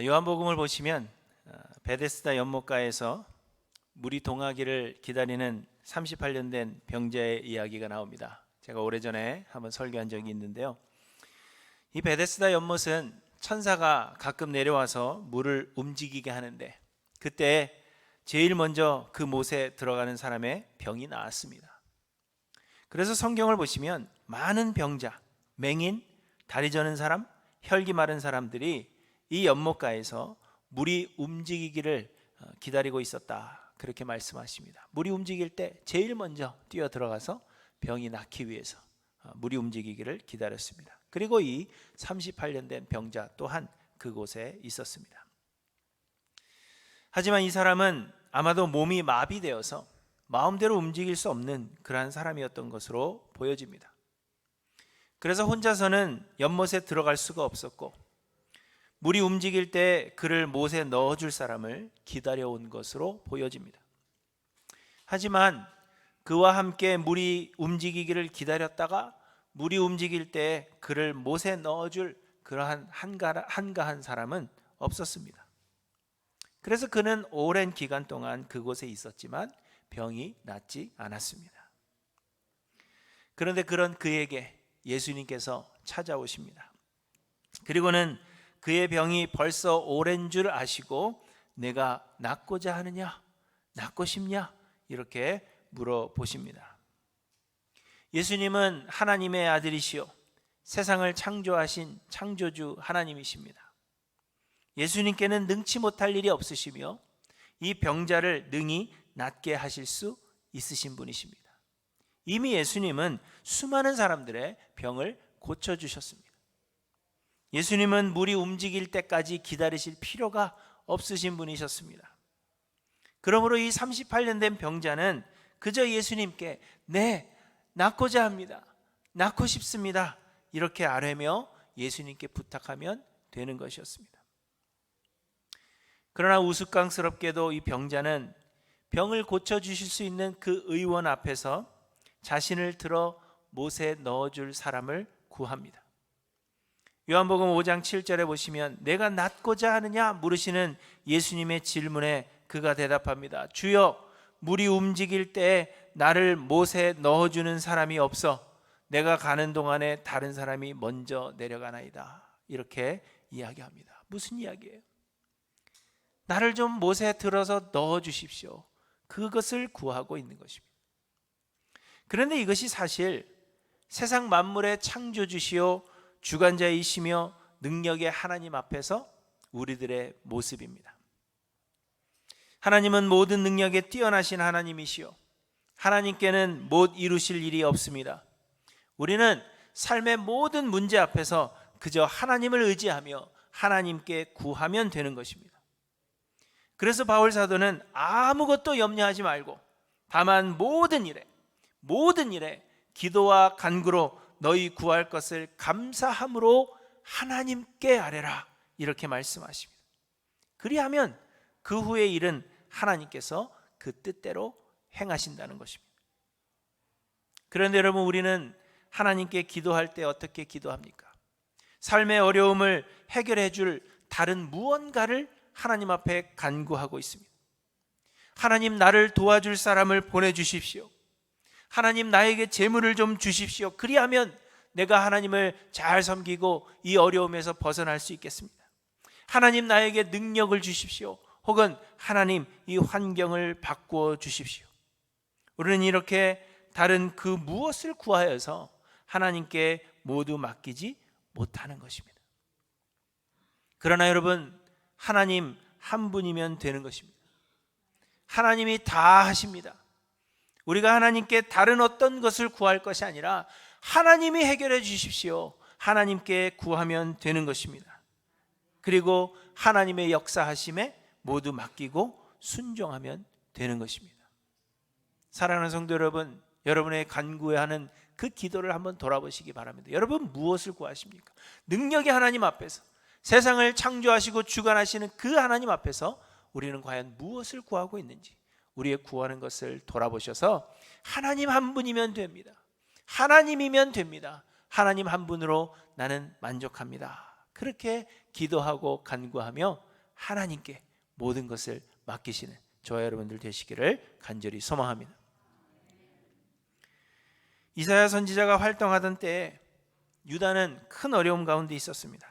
요한복음을 보시면 베데스다 연못가에서 물이 동하기를 기다리는 38년 된 병자의 이야기가 나옵니다. 제가 오래전에 한번 설교한 적이 있는데요, 이 베데스다 연못은 천사가 가끔 내려와서 물을 움직이게 하는데, 그때 제일 먼저 그 못에 들어가는 사람의 병이 나았습니다. 그래서 성경을 보시면 많은 병자, 맹인, 다리 저는 사람, 혈기 마른 사람들이 이 연못가에서 물이 움직이기를 기다리고 있었다, 그렇게 말씀하십니다. 물이 움직일 때 제일 먼저 뛰어 들어가서 병이 낫기 위해서 물이 움직이기를 기다렸습니다. 그리고 이 38년 된 병자 또한 그곳에 있었습니다. 하지만 이 사람은 아마도 몸이 마비되어서 마음대로 움직일 수 없는 그러한 사람이었던 것으로 보여집니다. 그래서 혼자서는 연못에 들어갈 수가 없었고, 물이 움직일 때 그를 못에 넣어줄 사람을 기다려온 것으로 보여집니다. 하지만 그와 함께 물이 움직이기를 기다렸다가 물이 움직일 때 그를 못에 넣어줄 그러한 한가한 사람은 없었습니다. 그래서 그는 오랜 기간 동안 그곳에 있었지만 병이 낫지 않았습니다. 그런데 그런 그에게 예수님께서 찾아오십니다. 그리고는 그의 병이 벌써 오랜 줄 아시고 내가 낫고자 하느냐, 낫고 싶냐, 이렇게 물어보십니다. 예수님은 하나님의 아들이시요 세상을 창조하신 창조주 하나님이십니다. 예수님께는 능치 못할 일이 없으시며 이 병자를 능히 낫게 하실 수 있으신 분이십니다. 이미 예수님은 수많은 사람들의 병을 고쳐주셨습니다. 예수님은 물이 움직일 때까지 기다리실 필요가 없으신 분이셨습니다. 그러므로 이 38년 된 병자는 그저 예수님께 네, 낫고자 합니다, 낫고 싶습니다, 이렇게 아뢰며 예수님께 부탁하면 되는 것이었습니다. 그러나 우스꽝스럽게도 이 병자는 병을 고쳐주실 수 있는 그 의원 앞에서 자신을 들어 못에 넣어줄 사람을 구합니다. 요한복음 5장 7절에 보시면 내가 낫고자 하느냐 물으시는 예수님의 질문에 그가 대답합니다. 주여, 물이 움직일 때 나를 못에 넣어주는 사람이 없어 내가 가는 동안에 다른 사람이 먼저 내려가나이다, 이렇게 이야기합니다. 무슨 이야기예요? 나를 좀 못에 들어서 넣어주십시오, 그것을 구하고 있는 것입니다. 그런데 이것이 사실 세상 만물의 창조주시요 주관자이시며 능력의 하나님 앞에서 우리들의 모습입니다. 하나님은 모든 능력에 뛰어나신 하나님이시요 하나님께는 못 이루실 일이 없습니다. 우리는 삶의 모든 문제 앞에서 그저 하나님을 의지하며 하나님께 구하면 되는 것입니다. 그래서 바울 사도는 아무것도 염려하지 말고 다만 모든 일에 기도와 간구로 너희 구할 것을 감사함으로 하나님께 아뢰라, 이렇게 말씀하십니다. 그리하면 그 후의 일은 하나님께서 그 뜻대로 행하신다는 것입니다. 그런데 여러분, 우리는 하나님께 기도할 때 어떻게 기도합니까? 삶의 어려움을 해결해 줄 다른 무언가를 하나님 앞에 간구하고 있습니다. 하나님, 나를 도와줄 사람을 보내주십시오. 하나님, 나에게 재물을 좀 주십시오. 그리하면 내가 하나님을 잘 섬기고 이 어려움에서 벗어날 수 있겠습니다. 하나님, 나에게 능력을 주십시오. 혹은 하나님, 이 환경을 바꾸어 주십시오. 우리는 이렇게 다른 그 무엇을 구하여서 하나님께 모두 맡기지 못하는 것입니다. 그러나 여러분, 하나님 한 분이면 되는 것입니다. 하나님이 다 하십니다. 우리가 하나님께 다른 어떤 것을 구할 것이 아니라 하나님이 해결해 주십시오, 하나님께 구하면 되는 것입니다. 그리고 하나님의 역사하심에 모두 맡기고 순종하면 되는 것입니다. 사랑하는 성도 여러분, 여러분의 간구하는 그 기도를 한번 돌아보시기 바랍니다. 여러분, 무엇을 구하십니까? 능력의 하나님 앞에서, 세상을 창조하시고 주관하시는 그 하나님 앞에서 우리는 과연 무엇을 구하고 있는지 우리의 구하는 것을 돌아보셔서 하나님 한 분이면 됩니다. 하나님이면 됩니다. 하나님 한 분으로 나는 만족합니다, 그렇게 기도하고 간구하며 하나님께 모든 것을 맡기시는 저와 여러분들 되시기를 간절히 소망합니다. 이사야 선지자가 활동하던 때에 유다는 큰 어려움 가운데 있었습니다.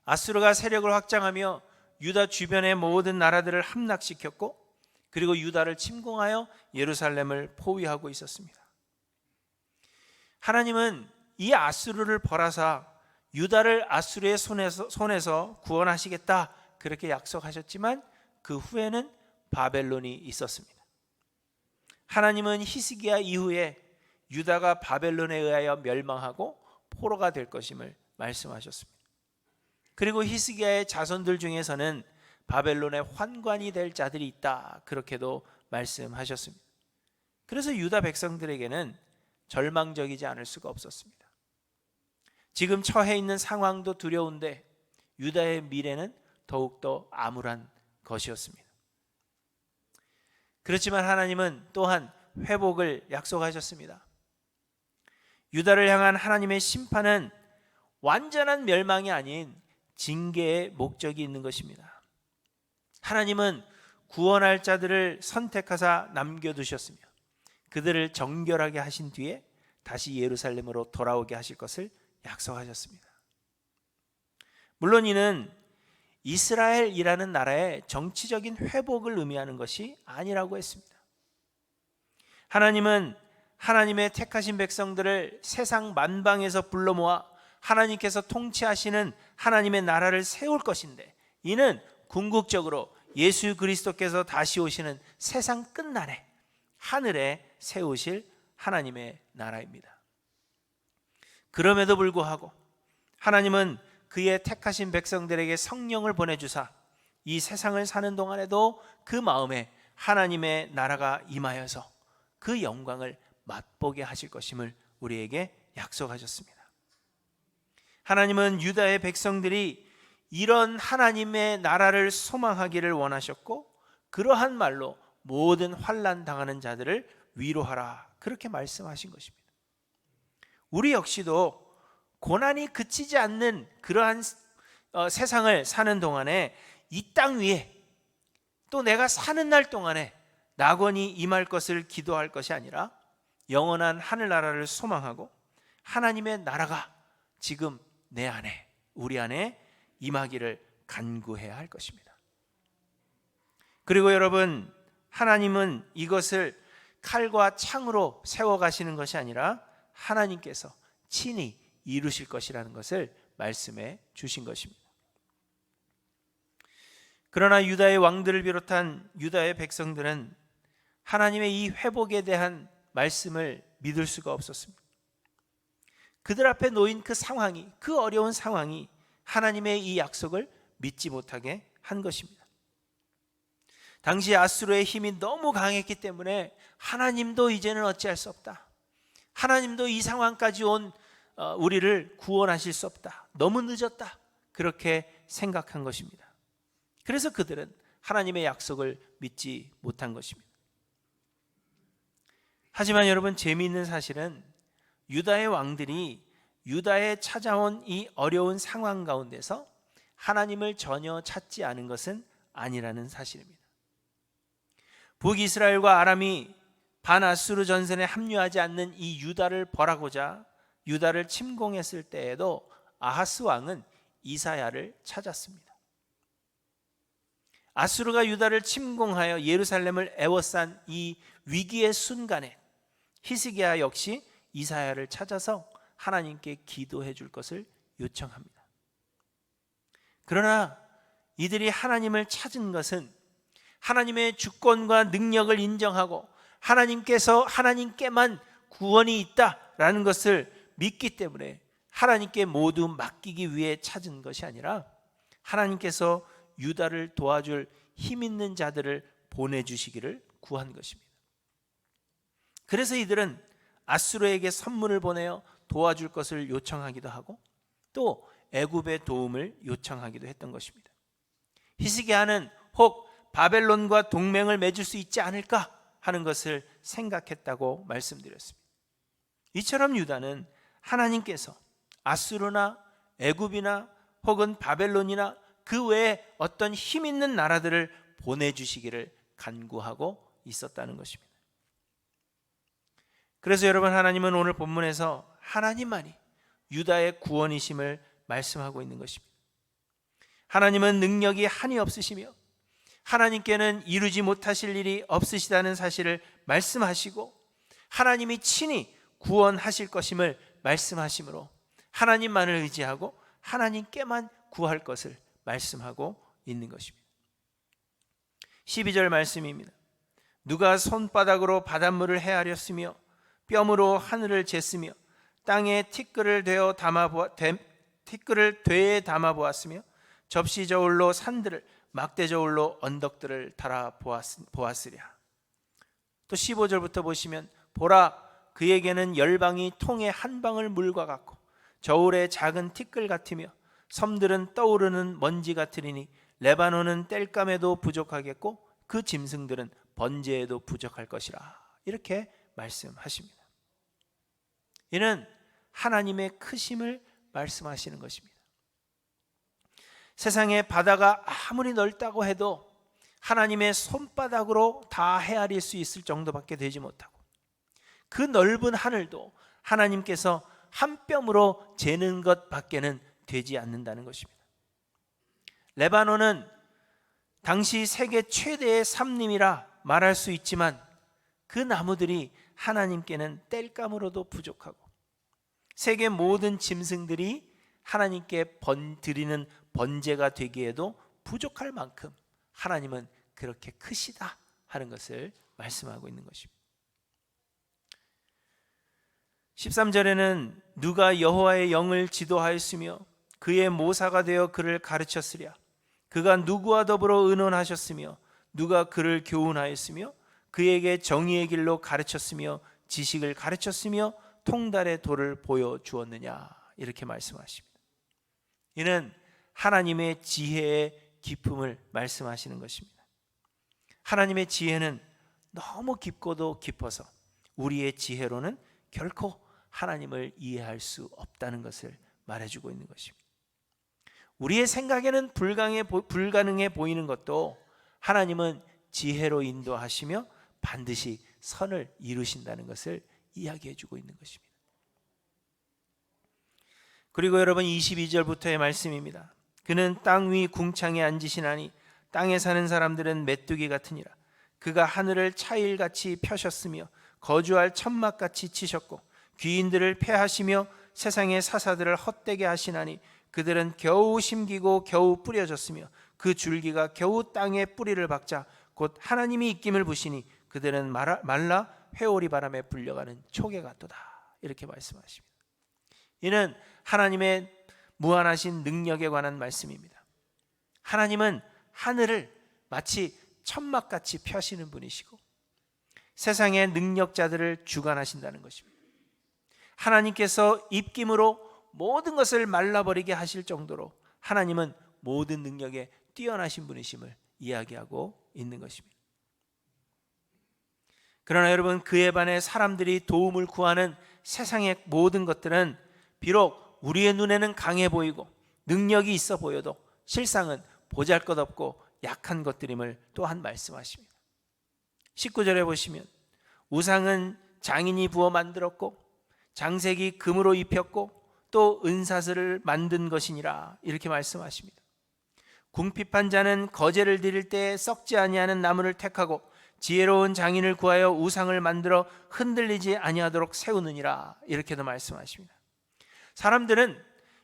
아수르가 세력을 확장하며 유다 주변의 모든 나라들을 함락시켰고, 그리고 유다를 침공하여 예루살렘을 포위하고 있었습니다. 하나님은 이 아수르를 벌하사 유다를 아수르의 손에서 구원하시겠다 그렇게 약속하셨지만, 그 후에는 바벨론이 있었습니다. 하나님은 히스기야 이후에 유다가 바벨론에 의하여 멸망하고 포로가 될 것임을 말씀하셨습니다. 그리고 히스기야의 자손들 중에서는 바벨론의 환관이 될 자들이 있다 그렇게도 말씀하셨습니다. 그래서 유다 백성들에게는 절망적이지 않을 수가 없었습니다. 지금 처해 있는 상황도 두려운데 유다의 미래는 더욱더 암울한 것이었습니다. 그렇지만 하나님은 또한 회복을 약속하셨습니다. 유다를 향한 하나님의 심판은 완전한 멸망이 아닌 징계의 목적이 있는 것입니다. 하나님은 구원할 자들을 선택하사 남겨두셨으며 그들을 정결하게 하신 뒤에 다시 예루살렘으로 돌아오게 하실 것을 약속하셨습니다. 물론 이는 이스라엘이라는 나라의 정치적인 회복을 의미하는 것이 아니라고 했습니다. 하나님은 하나님의 택하신 백성들을 세상 만방에서 불러 모아 하나님께서 통치하시는 하나님의 나라를 세울 것인데, 이는 궁극적으로 예수 그리스도께서 다시 오시는 세상 끝날에 하늘에 세우실 하나님의 나라입니다. 그럼에도 불구하고 하나님은 그의 택하신 백성들에게 성령을 보내주사 이 세상을 사는 동안에도 그 마음에 하나님의 나라가 임하여서 그 영광을 맛보게 하실 것임을 우리에게 약속하셨습니다. 하나님은 유다의 백성들이 이런 하나님의 나라를 소망하기를 원하셨고, 그러한 말로 모든 환난 당하는 자들을 위로하라 그렇게 말씀하신 것입니다. 우리 역시도 고난이 그치지 않는 그러한 세상을 사는 동안에 이 땅 위에 또 내가 사는 날 동안에 낙원이 임할 것을 기도할 것이 아니라 영원한 하늘나라를 소망하고 하나님의 나라가 지금 내 안에, 우리 안에 임하기를 간구해야 할 것입니다. 그리고 여러분, 하나님은 이것을 칼과 창으로 세워가시는 것이 아니라 하나님께서 친히 이루실 것이라는 것을 말씀해 주신 것입니다. 그러나 유다의 왕들을 비롯한 유다의 백성들은 하나님의 이 회복에 대한 말씀을 믿을 수가 없었습니다. 그들 앞에 놓인 그 상황이, 그 어려운 상황이 하나님의 이 약속을 믿지 못하게 한 것입니다. 당시 아수르의 힘이 너무 강했기 때문에 하나님도 이제는 어찌할 수 없다, 하나님도 이 상황까지 온 우리를 구원하실 수 없다, 너무 늦었다, 그렇게 생각한 것입니다. 그래서 그들은 하나님의 약속을 믿지 못한 것입니다. 하지만 여러분, 재미있는 사실은 유다의 왕들이 유다에 찾아온 이 어려운 상황 가운데서 하나님을 전혀 찾지 않은 것은 아니라는 사실입니다. 북이스라엘과 아람이 반아수르 전선에 합류하지 않는 이 유다를 벌하고자 유다를 침공했을 때에도 아하스 왕은 이사야를 찾았습니다. 아수르가 유다를 침공하여 예루살렘을 에워싼 이 위기의 순간에 히스기야 역시 이사야를 찾아서 하나님께 기도해 줄 것을 요청합니다. 그러나 이들이 하나님을 찾은 것은 하나님의 주권과 능력을 인정하고 하나님께만 구원이 있다라는 것을 믿기 때문에 하나님께 모두 맡기기 위해 찾은 것이 아니라 하나님께서 유다를 도와줄 힘 있는 자들을 보내주시기를 구한 것입니다. 그래서 이들은 아수르에게 선물을 보내어 도와줄 것을 요청하기도 하고 또 애굽의 도움을 요청하기도 했던 것입니다. 히스기야는 혹 바벨론과 동맹을 맺을 수 있지 않을까 하는 것을 생각했다고 말씀드렸습니다. 이처럼 유다는 하나님께서 아수르나 애굽이나 혹은 바벨론이나 그 외에 어떤 힘 있는 나라들을 보내주시기를 간구하고 있었다는 것입니다. 그래서 여러분, 하나님은 오늘 본문에서 하나님만이 유다의 구원이심을 말씀하고 있는 것입니다. 하나님은 능력이 한이 없으시며 하나님께는 이루지 못하실 일이 없으시다는 사실을 말씀하시고 하나님이 친히 구원하실 것임을 말씀하시므로 하나님만을 의지하고 하나님께만 구할 것을 말씀하고 있는 것입니다. 12절 말씀입니다. 누가 손바닥으로 바닷물을 헤아렸으며 뼘으로 하늘을 쟀으며 땅에 티끌을 되에 담아 보았으며 접시 저울로 산들을 막대 저울로 언덕들을 달아 보았으랴. 또 15절부터 보시면 보라, 그에게는 열방이 통에 한 방울 물과 같고 저울의 작은 티끌 같으며 섬들은 떠오르는 먼지 같으리니 레바논은 땔감에도 부족하겠고 그 짐승들은 번제에도 부족할 것이라. 이렇게 말씀하십니다. 이는 하나님의 크심을 말씀하시는 것입니다. 세상의 바다가 아무리 넓다고 해도 하나님의 손바닥으로 다 헤아릴 수 있을 정도밖에 되지 못하고 그 넓은 하늘도 하나님께서 한 뼘으로 재는 것밖에는 되지 않는다는 것입니다. 레바논은 당시 세계 최대의 삼림이라 말할 수 있지만 그 나무들이 하나님께는 땔감으로도 부족하고 세계 모든 짐승들이 하나님께 드리는 번제가 되기에도 부족할 만큼 하나님은 그렇게 크시다 하는 것을 말씀하고 있는 것입니다. 13절에는 누가 여호와의 영을 지도하였으며 그의 모사가 되어 그를 가르쳤으랴. 그가 누구와 더불어 의논하셨으며 누가 그를 교훈하였으며 그에게 정의의 길로 가르쳤으며 지식을 가르쳤으며 통달의 도를 보여주었느냐. 이렇게 말씀하십니다. 이는 하나님의 지혜의 깊음을 말씀하시는 것입니다. 하나님의 지혜는 너무 깊고도 깊어서 우리의 지혜로는 결코 하나님을 이해할 수 없다는 것을 말해주고 있는 것입니다. 우리의 생각에는 불가능해 보이는 것도 하나님은 지혜로 인도하시며 반드시 선을 이루신다는 것을 이야기해주고 있는 것입니다. 그리고 여러분 22절부터의 말씀입니다. 그는 땅 위 궁창에 앉으시나니 땅에 사는 사람들은 메뚜기 같으니라. 그가 하늘을 차일같이 펴셨으며 거주할 천막같이 치셨고 귀인들을 패하시며 세상의 사사들을 헛되게 하시나니 그들은 겨우 심기고 겨우 뿌려졌으며 그 줄기가 겨우 땅에 뿌리를 박자 곧 하나님이 입김을 부시니 그들은 말라 회오리 바람에 불려가는 초계 같도다. 이렇게 말씀하십니다. 이는 하나님의 무한하신 능력에 관한 말씀입니다. 하나님은 하늘을 마치 천막같이 펴시는 분이시고 세상의 능력자들을 주관하신다는 것입니다. 하나님께서 입김으로 모든 것을 말라버리게 하실 정도로 하나님은 모든 능력에 뛰어나신 분이심을 이야기하고 있는 것입니다. 그러나 여러분, 그에 반해 사람들이 도움을 구하는 세상의 모든 것들은 비록 우리의 눈에는 강해 보이고 능력이 있어 보여도 실상은 보잘것없고 약한 것들임을 또한 말씀하십니다. 19절에 보시면 우상은 장인이 부어 만들었고 장색이 금으로 입혔고 또 은사슬을 만든 것이니라. 이렇게 말씀하십니다. 궁핍한 자는 거제를 드릴 때 썩지 아니하는 나무를 택하고 지혜로운 장인을 구하여 우상을 만들어 흔들리지 아니하도록 세우느니라. 이렇게도 말씀하십니다. 사람들은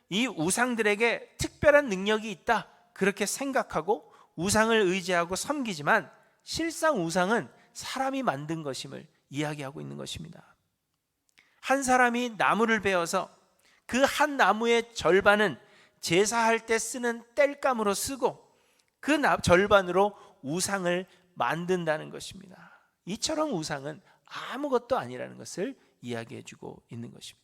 이 우상들에게 특별한 능력이 있다 그렇게 생각하고 우상을 의지하고 섬기지만 실상 우상은 사람이 만든 것임을 이야기하고 있는 것입니다. 한 사람이 나무를 베어서 그 한 나무의 절반은 제사할 때 쓰는 땔감으로 쓰고 그 절반으로 우상을 만든다는 것입니다. 이처럼 우상은 아무것도 아니라는 것을 이야기해주고 있는 것입니다.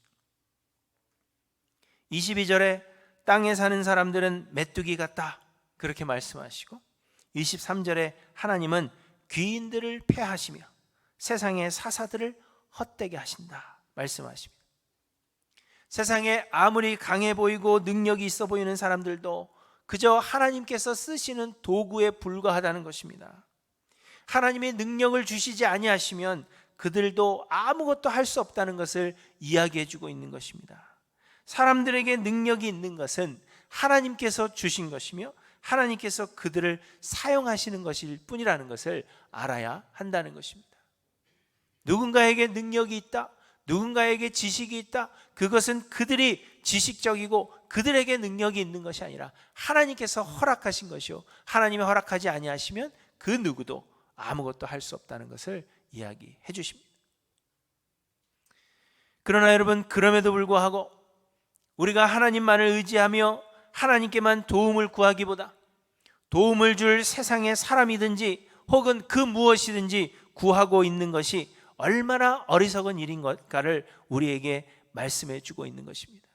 22절에 땅에 사는 사람들은 메뚜기 같다 그렇게 말씀하시고 23절에 하나님은 귀인들을 패하시며 세상의 사사들을 헛되게 하신다 말씀하십니다. 세상에 아무리 강해 보이고 능력이 있어 보이는 사람들도 그저 하나님께서 쓰시는 도구에 불과하다는 것입니다. 하나님의 능력을 주시지 아니하시면 그들도 아무것도 할 수 없다는 것을 이야기해 주고 있는 것입니다. 사람들에게 능력이 있는 것은 하나님께서 주신 것이며 하나님께서 그들을 사용하시는 것일 뿐이라는 것을 알아야 한다는 것입니다. 누군가에게 능력이 있다, 누군가에게 지식이 있다, 그것은 그들이 지식적이고 그들에게 능력이 있는 것이 아니라 하나님께서 허락하신 것이요, 하나님이 허락하지 아니하시면 그 누구도 아무것도 할 수 없다는 것을 이야기해 주십니다. 그러나 여러분, 그럼에도 불구하고 우리가 하나님만을 의지하며 하나님께만 도움을 구하기보다 도움을 줄 세상의 사람이든지 혹은 그 무엇이든지 구하고 있는 것이 얼마나 어리석은 일인가를 우리에게 말씀해 주고 있는 것입니다.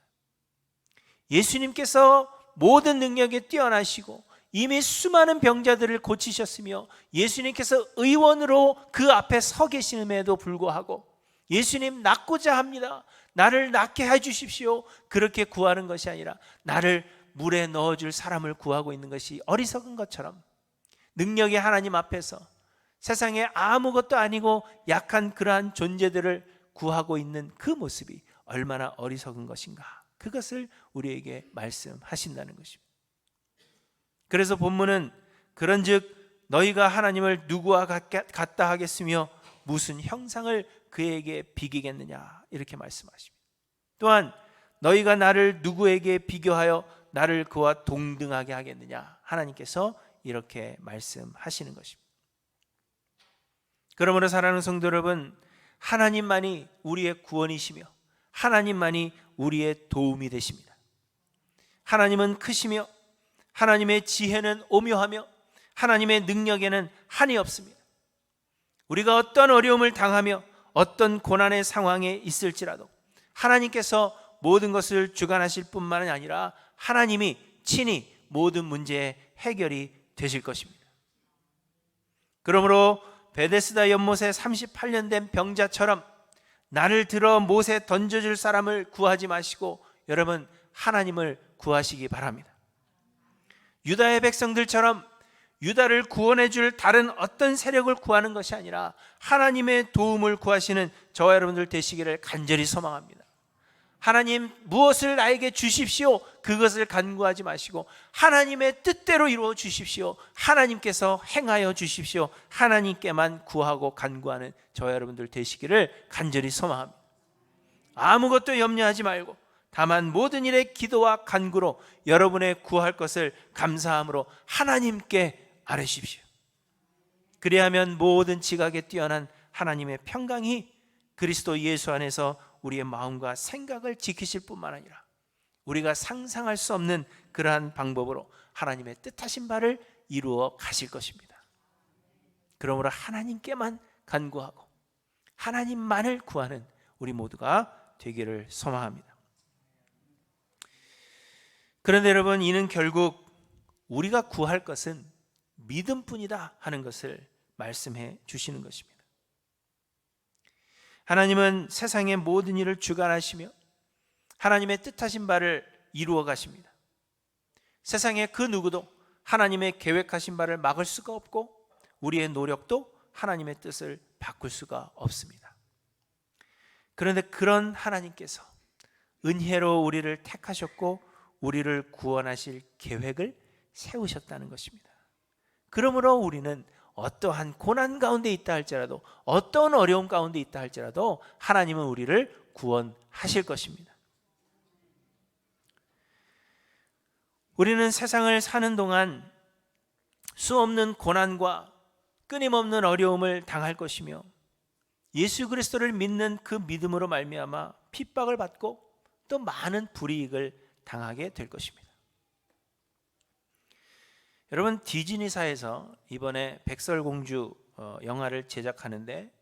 예수님께서 모든 능력에 뛰어나시고 이미 수많은 병자들을 고치셨으며 예수님께서 의원으로 그 앞에 서 계시는에도 불구하고 예수님, 낫고자 합니다, 나를 낫게 해주십시오, 그렇게 구하는 것이 아니라 나를 물에 넣어줄 사람을 구하고 있는 것이 어리석은 것처럼 능력의 하나님 앞에서 세상에 아무것도 아니고 약한 그러한 존재들을 구하고 있는 그 모습이 얼마나 어리석은 것인가, 그것을 우리에게 말씀하신다는 것입니다. 그래서 본문은 그런즉 너희가 하나님을 누구와 같다 하겠으며 무슨 형상을 그에게 비기겠느냐, 이렇게 말씀하십니다. 또한 너희가 나를 누구에게 비교하여 나를 그와 동등하게 하겠느냐, 하나님께서 이렇게 말씀하시는 것입니다. 그러므로 사랑하는 성도 여러분, 하나님만이 우리의 구원이시며 하나님만이 우리의 도움이 되십니다. 하나님은 크시며 하나님의 지혜는 오묘하며 하나님의 능력에는 한이 없습니다. 우리가 어떤 어려움을 당하며 어떤 고난의 상황에 있을지라도 하나님께서 모든 것을 주관하실 뿐만 아니라 하나님이 친히 모든 문제의 해결이 되실 것입니다. 그러므로 베데스다 연못에 38년 된 병자처럼 나를 들어 못에 던져줄 사람을 구하지 마시고 여러분, 하나님을 구하시기 바랍니다. 유다의 백성들처럼 유다를 구원해 줄 다른 어떤 세력을 구하는 것이 아니라 하나님의 도움을 구하시는 저와 여러분들 되시기를 간절히 소망합니다. 하나님, 무엇을 나에게 주십시오, 그것을 간구하지 마시고 하나님의 뜻대로 이루어 주십시오, 하나님께서 행하여 주십시오, 하나님께만 구하고 간구하는 저와 여러분들 되시기를 간절히 소망합니다. 아무것도 염려하지 말고 다만 모든 일에 기도와 간구로 여러분의 구할 것을 감사함으로 하나님께 아뢰십시오. 그리하면 모든 지각에 뛰어난 하나님의 평강이 그리스도 예수 안에서 우리의 마음과 생각을 지키실 뿐만 아니라 우리가 상상할 수 없는 그러한 방법으로 하나님의 뜻하신 바를 이루어 가실 것입니다. 그러므로 하나님께만 간구하고 하나님만을 구하는 우리 모두가 되기를 소망합니다. 그런데 여러분, 이는 결국 우리가 구할 것은 믿음뿐이다 하는 것을 말씀해 주시는 것입니다. 하나님은 세상의 모든 일을 주관하시며 하나님의 뜻하신 바를 이루어 가십니다. 세상의 그 누구도 하나님의 계획하신 바를 막을 수가 없고 우리의 노력도 하나님의 뜻을 바꿀 수가 없습니다. 그런데 그런 하나님께서 은혜로 우리를 택하셨고 우리를 구원하실 계획을 세우셨다는 것입니다. 그러므로 우리는 어떠한 고난 가운데 있다 할지라도 어떤 어려움 가운데 있다 할지라도 하나님은 우리를 구원하실 것입니다. 우리는 세상을 사는 동안 수없는 고난과 끊임없는 어려움을 당할 것이며 예수 그리스도를 믿는 그 믿음으로 말미암아 핍박을 받고 또 많은 불이익을 당하게 될 것입니다. 여러분, 디즈니사에서 이번에 백설공주 영화를 제작하는데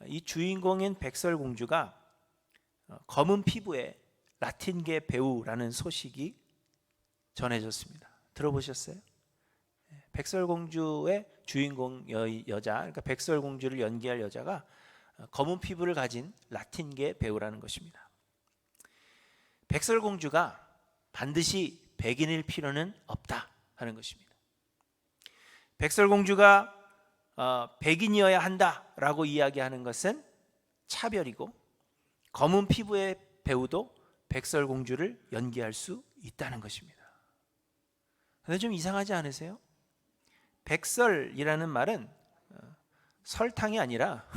이 주인공인 백설공주가 검은 피부의 라틴계 배우라는 소식이 전해졌습니다. 들어보셨어요? 백설공주의 주인공 여자, 그러니까 백설공주를 연기할 여자가 검은 피부를 가진 라틴계 배우라는 것입니다. 백설공주가 반드시 백인일 필요는 없다 하는 것입니다. 백설공주가 백인이어야 한다라고 이야기하는 것은 차별이고, 검은 피부의 배우도 백설공주를 연기할 수 있다는 것입니다. 그런데 좀 이상하지 않으세요? 백설이라는 말은 설탕이 아니라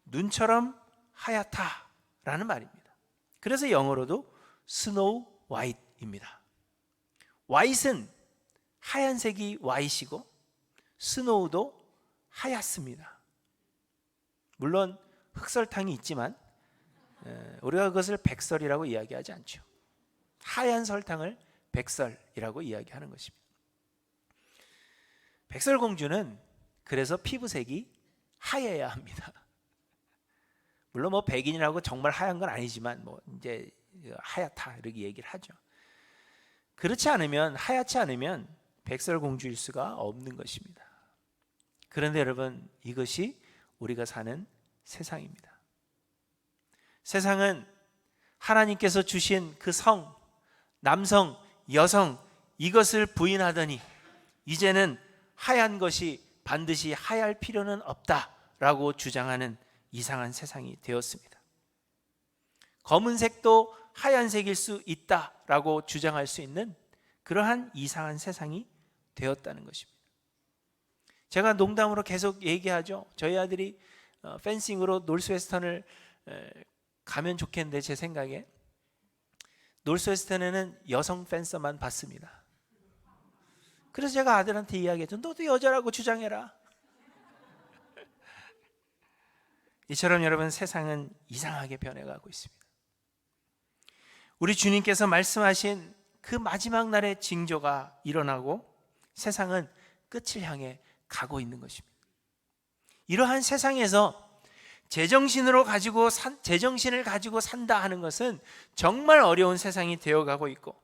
눈처럼 하얗다라는 말입니다. 그래서 영어로도 스노우 화이트입니다. 화이트는 하얀색이 화이트이고 스노우도 하얗습니다. 물론 흑설탕이 있지만 우리가 그것을 백설이라고 이야기하지 않죠. 하얀 설탕을 백설이라고 이야기하는 것입니다. 백설공주는 그래서 피부색이 하얘야 합니다. 물론 뭐 백인이라고 정말 하얀 건 아니지만 뭐 이제 하얗다 이렇게 얘기를 하죠. 그렇지 않으면, 하얗지 않으면 백설공주일 수가 없는 것입니다. 그런데 여러분, 이것이 우리가 사는 세상입니다. 세상은 하나님께서 주신 그 성, 남성, 여성, 이것을 부인하더니 이제는 하얀 것이 반드시 하얄 필요는 없다라고 주장하는 이상한 세상이 되었습니다. 검은색도 하얀색일 수 있다라고 주장할 수 있는 그러한 이상한 세상이 되었다는 것입니다. 제가 농담으로 계속 얘기하죠. 저희 아들이 펜싱으로 노스웨스턴을 가면 좋겠는데, 제 생각에 노스웨스턴에는 여성 펜서만 받습니다. 그래서 제가 아들한테 이야기했죠. 너도 여자라고 주장해라. 이처럼 여러분, 세상은 이상하게 변해가고 있습니다. 우리 주님께서 말씀하신 그 마지막 날의 징조가 일어나고 세상은 끝을 향해 가고 있는 것입니다. 이러한 세상에서 제정신을 가지고 산다 하는 것은 정말 어려운 세상이 되어가고 있고,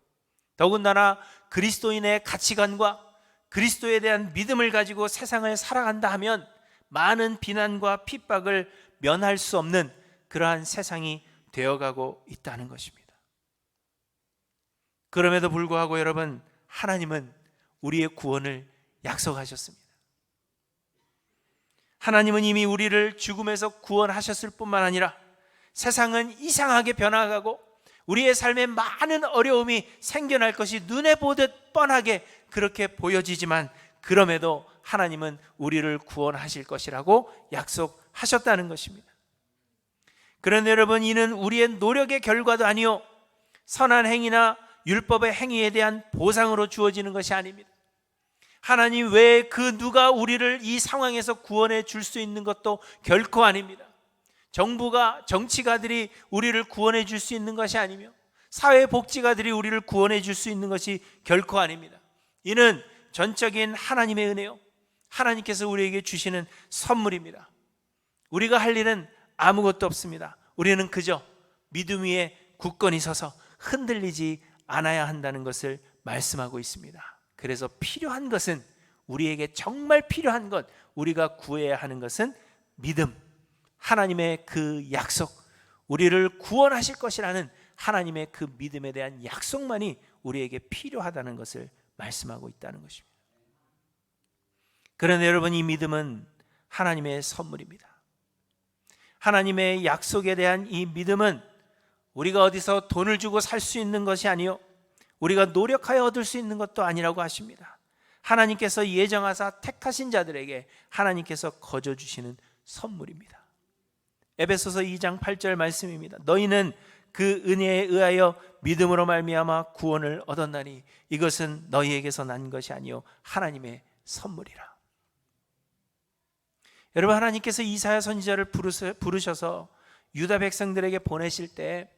더군다나 그리스도인의 가치관과 그리스도에 대한 믿음을 가지고 세상을 살아간다 하면 많은 비난과 핍박을 면할 수 없는 그러한 세상이 되어가고 있다는 것입니다. 그럼에도 불구하고 여러분, 하나님은 우리의 구원을 약속하셨습니다. 하나님은 이미 우리를 죽음에서 구원하셨을 뿐만 아니라 세상은 이상하게 변화가고 우리의 삶에 많은 어려움이 생겨날 것이 눈에 보듯 뻔하게 그렇게 보여지지만, 그럼에도 하나님은 우리를 구원하실 것이라고 약속하셨다는 것입니다. 그런데 여러분, 이는 우리의 노력의 결과도 아니요 선한 행위나 율법의 행위에 대한 보상으로 주어지는 것이 아닙니다. 하나님 외에 그 누가 우리를 이 상황에서 구원해 줄 수 있는 것도 결코 아닙니다. 정부가, 정치가들이 우리를 구원해 줄 수 있는 것이 아니며 사회복지가들이 우리를 구원해 줄 수 있는 것이 결코 아닙니다. 이는 전적인 하나님의 은혜요, 하나님께서 우리에게 주시는 선물입니다. 우리가 할 일은 아무것도 없습니다. 우리는 그저 믿음 위에 굳건히 서서 흔들리지 않아야 한다는 것을 말씀하고 있습니다. 그래서 필요한 것은, 우리에게 정말 필요한 것, 우리가 구해야 하는 것은 믿음, 하나님의 그 약속, 우리를 구원하실 것이라는 하나님의 그 믿음에 대한 약속만이 우리에게 필요하다는 것을 말씀하고 있다는 것입니다. 그런데 여러분, 이 믿음은 하나님의 선물입니다. 하나님의 약속에 대한 이 믿음은 우리가 어디서 돈을 주고 살 수 있는 것이 아니요 우리가 노력하여 얻을 수 있는 것도 아니라고 하십니다. 하나님께서 예정하사 택하신 자들에게 하나님께서 거저 주시는 선물입니다. 에베소서 2장 8절 말씀입니다. 너희는 그 은혜에 의하여 믿음으로 말미암아 구원을 얻었나니 이것은 너희에게서 난 것이 아니요 하나님의 선물이라. 여러분, 하나님께서 이사야 선지자를 부르셔서 유다 백성들에게 보내실 때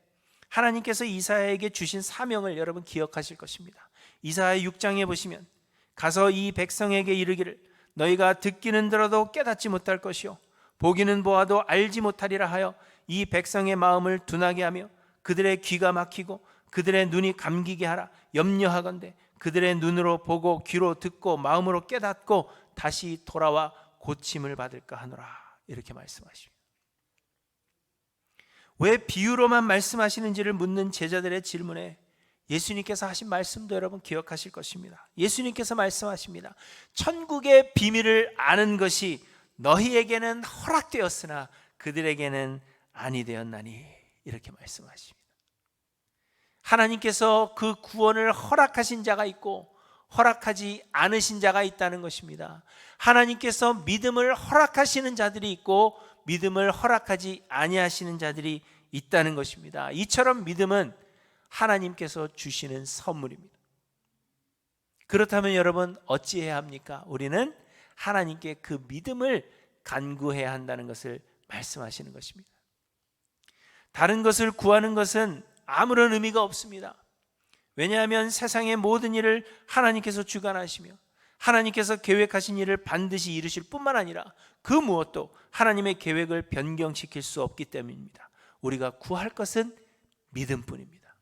하나님께서 이사야에게 주신 사명을 여러분 기억하실 것입니다. 이사야 6장에 보시면, 가서 이 백성에게 이르기를 너희가 듣기는 들어도 깨닫지 못할 것이요 보기는 보아도 알지 못하리라 하여 이 백성의 마음을 둔하게 하며 그들의 귀가 막히고 그들의 눈이 감기게 하라. 염려하건대 그들의 눈으로 보고 귀로 듣고 마음으로 깨닫고 다시 돌아와 고침을 받을까 하노라. 이렇게 말씀하십니다. 왜 비유로만 말씀하시는지를 묻는 제자들의 질문에 예수님께서 하신 말씀도 여러분 기억하실 것입니다. 예수님께서 말씀하십니다. 천국의 비밀을 아는 것이 너희에게는 허락되었으나 그들에게는 아니 되었나니, 이렇게 말씀하십니다. 하나님께서 그 구원을 허락하신 자가 있고 허락하지 않으신 자가 있다는 것입니다. 하나님께서 믿음을 허락하시는 자들이 있고 믿음을 허락하지 아니하시는 자들이 있다는 것입니다. 이처럼 믿음은 하나님께서 주시는 선물입니다. 그렇다면 여러분 어찌해야 합니까? 우리는 하나님께 그 믿음을 간구해야 한다는 것을 말씀하시는 것입니다. 다른 것을 구하는 것은 아무런 의미가 없습니다. 왜냐하면 세상의 모든 일을 하나님께서 주관하시며 하나님께서 계획하신 일을 반드시 이루실 뿐만 아니라 그 무엇도 하나님의 계획을 변경시킬 수 없기 때문입니다. 우리가 구할 것은 믿음뿐입니다.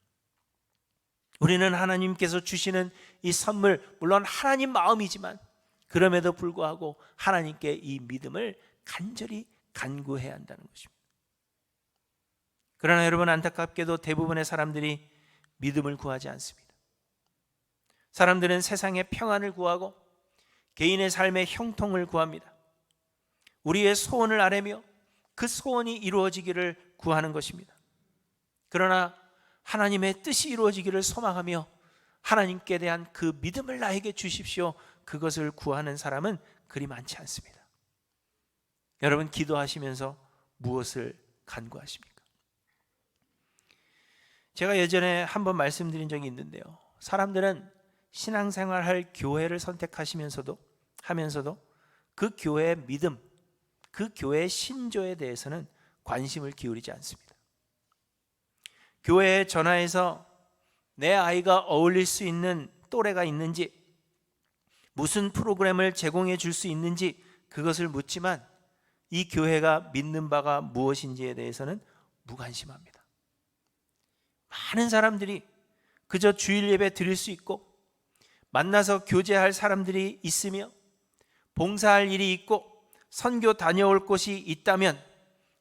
우리는 하나님께서 주시는 이 선물, 물론 하나님 마음이지만 그럼에도 불구하고 하나님께 이 믿음을 간절히 간구해야 한다는 것입니다. 그러나 여러분, 안타깝게도 대부분의 사람들이 믿음을 구하지 않습니다. 사람들은 세상의 평안을 구하고 개인의 삶의 형통을 구합니다. 우리의 소원을 아뢰며 그 소원이 이루어지기를 구하는 것입니다. 그러나 하나님의 뜻이 이루어지기를 소망하며 하나님께 대한 그 믿음을 나에게 주십시오, 그것을 구하는 사람은 그리 많지 않습니다. 여러분, 기도하시면서 무엇을 간구하십니까? 제가 예전에 한번 말씀드린 적이 있는데요, 사람들은 신앙생활할 교회를 선택하시면서도 그 교회의 믿음, 그 교회의 신조에 대해서는 관심을 기울이지 않습니다. 교회에 전화해서 내 아이가 어울릴 수 있는 또래가 있는지, 무슨 프로그램을 제공해 줄 수 있는지 그것을 묻지만 이 교회가 믿는 바가 무엇인지에 대해서는 무관심합니다. 많은 사람들이 그저 주일 예배 드릴 수 있고 만나서 교제할 사람들이 있으며 봉사할 일이 있고 선교 다녀올 곳이 있다면,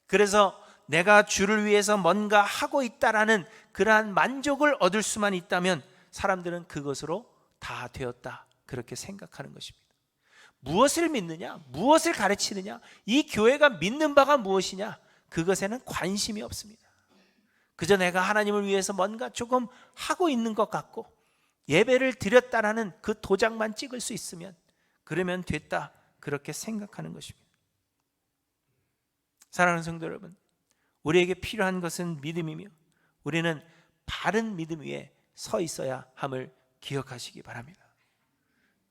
그래서 내가 주를 위해서 뭔가 하고 있다라는 그러한 만족을 얻을 수만 있다면 사람들은 그것으로 다 되었다, 그렇게 생각하는 것입니다. 무엇을 믿느냐, 무엇을 가르치느냐, 이 교회가 믿는 바가 무엇이냐, 그것에는 관심이 없습니다. 그저 내가 하나님을 위해서 뭔가 조금 하고 있는 것 같고 예배를 드렸다라는 그 도장만 찍을 수 있으면 그러면 됐다, 그렇게 생각하는 것입니다. 사랑하는 성도 여러분, 우리에게 필요한 것은 믿음이며 우리는 바른 믿음 위에 서 있어야 함을 기억하시기 바랍니다.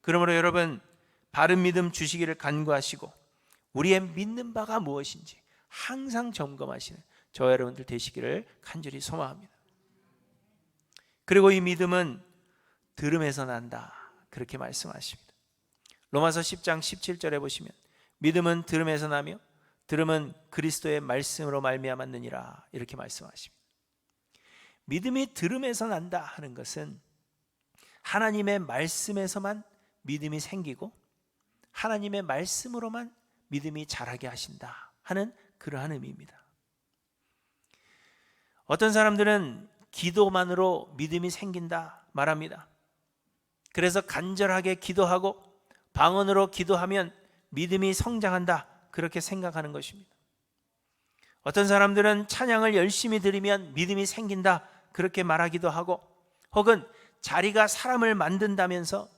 그러므로 여러분, 바른 믿음 주시기를 간구하시고 우리의 믿는 바가 무엇인지 항상 점검하시는 저와 여러분들 되시기를 간절히 소망합니다. 그리고 이 믿음은 들음에서 난다, 그렇게 말씀하십니다. 로마서 10장 17절에 보시면 믿음은 들음에서 나며 들음은 그리스도의 말씀으로 말미암았느니라, 이렇게 말씀하십니다. 믿음이 들음에서 난다 하는 것은 하나님의 말씀에서만 믿음이 생기고 하나님의 말씀으로만 믿음이 자라게 하신다 하는 그러한 의미입니다. 어떤 사람들은 기도만으로 믿음이 생긴다 말합니다. 그래서 간절하게 기도하고 방언으로 기도하면 믿음이 성장한다, 그렇게 생각하는 것입니다. 어떤 사람들은 찬양을 열심히 드리면 믿음이 생긴다, 그렇게 말하기도 하고, 혹은 자리가 사람을 만든다면서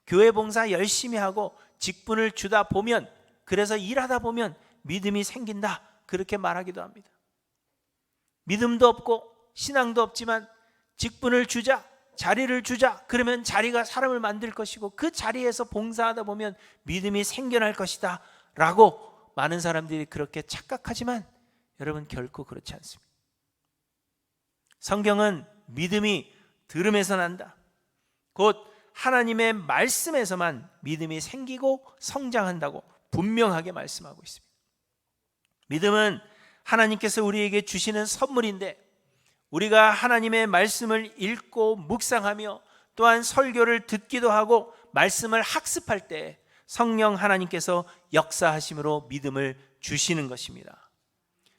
교회 봉사 열심히 하고 직분을 주다 보면, 그래서 일하다 보면 믿음이 생긴다, 그렇게 말하기도 합니다. 믿음도 없고 신앙도 없지만 직분을 주자, 자리를 주자, 그러면 자리가 사람을 만들 것이고 그 자리에서 봉사하다 보면 믿음이 생겨날 것이다 라고 많은 사람들이 그렇게 착각하지만 여러분, 결코 그렇지 않습니다. 성경은 믿음이 들음에서 난다, 곧 하나님의 말씀에서만 믿음이 생기고 성장한다고 분명하게 말씀하고 있습니다. 믿음은 하나님께서 우리에게 주시는 선물인데 우리가 하나님의 말씀을 읽고 묵상하며 또한 설교를 듣기도 하고 말씀을 학습할 때 성령 하나님께서 역사하심으로 믿음을 주시는 것입니다.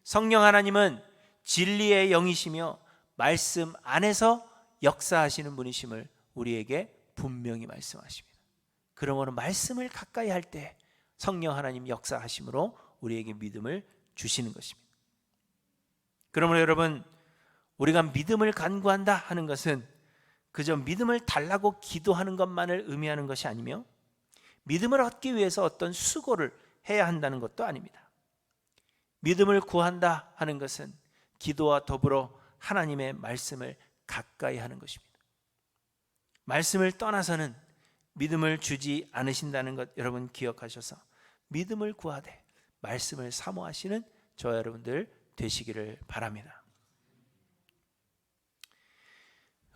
성령 하나님은 진리의 영이시며 말씀 안에서 역사하시는 분이심을 우리에게 분명히 말씀하십니다. 그러므로 말씀을 가까이 할 때 성령 하나님 역사하심으로 우리에게 믿음을 주시는 것입니다. 그러므로 여러분, 우리가 믿음을 간구한다 하는 것은 그저 믿음을 달라고 기도하는 것만을 의미하는 것이 아니며 믿음을 얻기 위해서 어떤 수고를 해야 한다는 것도 아닙니다. 믿음을 구한다 하는 것은 기도와 더불어 하나님의 말씀을 가까이 하는 것입니다. 말씀을 떠나서는 믿음을 주지 않으신다는 것 여러분 기억하셔서 믿음을 구하되 말씀을 사모하시는 저와 여러분들 되시기를 바랍니다.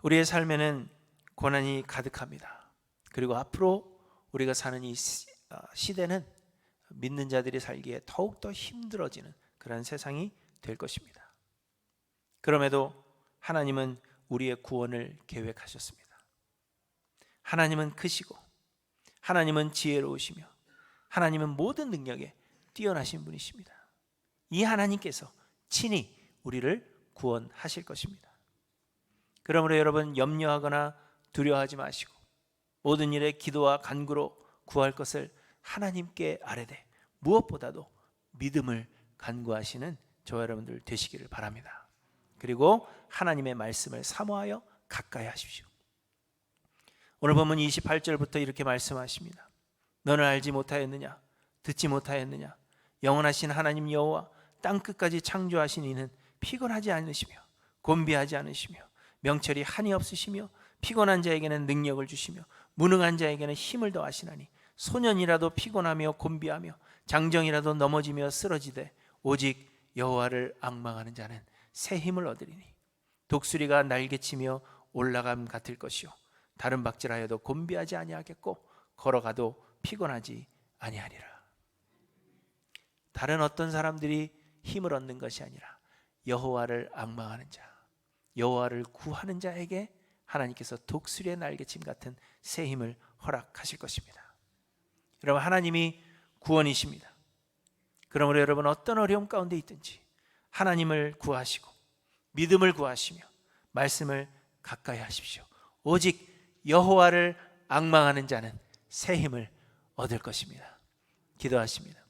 우리의 삶에는 고난이 가득합니다. 그리고 앞으로 우리가 사는 이 시대는 믿는 자들이 살기에 더욱더 힘들어지는 그런 세상이 될 것입니다. 그럼에도 하나님은 우리의 구원을 계획하셨습니다. 하나님은 크시고 하나님은 지혜로우시며 하나님은 모든 능력에 뛰어나신 분이십니다. 이 하나님께서 친히 우리를 구원하실 것입니다. 그러므로 여러분 염려하거나 두려워하지 마시고 모든 일에 기도와 간구로 구할 것을 하나님께 아뢰되 무엇보다도 믿음을 간구하시는 저와 여러분들 되시기를 바랍니다. 그리고 하나님의 말씀을 사모하여 가까이 하십시오. 오늘 본문 28절부터 이렇게 말씀하십니다. 너는 알지 못하였느냐? 듣지 못하였느냐? 영원하신 하나님 여호와 땅끝까지 창조하신 이는 피곤하지 않으시며 곤비하지 않으시며 명철이 한이 없으시며 피곤한 자에게는 능력을 주시며 무능한 자에게는 힘을 더하시나니 소년이라도 피곤하며 곤비하며 장정이라도 넘어지며 쓰러지되 오직 여호와를 앙망하는 자는 새 힘을 얻으리니 독수리가 날개치며 올라감 같을 것이요 다른 박질하여도 곤비하지 아니하겠고 걸어가도 피곤하지 아니하리라. 다른 어떤 사람들이 힘을 얻는 것이 아니라 여호와를 앙망하는 자, 여호와를 구하는 자에게 하나님께서 독수리의 날개침 같은 새 힘을 허락하실 것입니다. 여러분, 하나님이 구원이십니다. 그러므로 여러분 어떤 어려움 가운데 있든지 하나님을 구하시고 믿음을 구하시며 말씀을 가까이 하십시오. 오직 여호와를 앙망하는 자는 새 힘을 얻을 것입니다. 기도하십니다.